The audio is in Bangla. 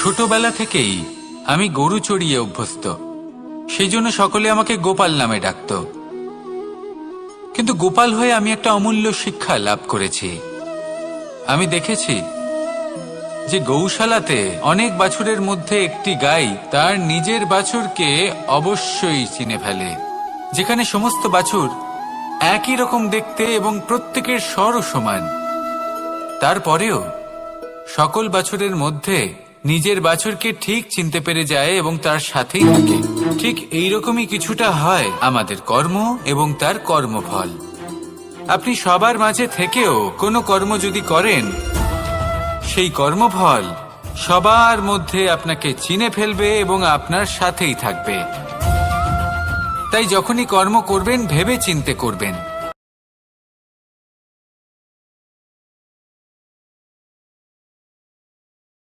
ছোটবেলা থেকেই আমি গরু চড়িয়ে অভ্যস্ত, সেই জন্য সকলে আমাকে গোপাল নামে ডাকত। কিন্তু গোপাল হয়ে আমি একটা অমূল্য শিক্ষা লাভ করেছি। আমি দেখেছি যে গৌশালাতে অনেক বাছুরের মধ্যে একটি গাই তার নিজের বাছুরকে অবশ্যই চিনে ফেলে। যেখানে সমস্ত বাছুর একই রকম দেখতে এবং প্রত্যেকের স্বরও সমান, তারপরেও সকল বাছুরের মধ্যে নিজের বাছুরকে ঠিক চিনতে পেরে যায় এবং তার সাথেই থাকে। ঠিক এইরকমই কিছুটা হয় আমাদের কর্ম এবং তার কর্মফল। আপনি সবার মাঝে থেকেও কোনো কর্ম যদি করেন, সেই কর্মফল সবার মধ্যে আপনাকে চিনে ফেলবে এবং আপনার সাথেই থাকবে। তাই যখনই কর্ম করবেন ভেবে চিন্তে করবেন।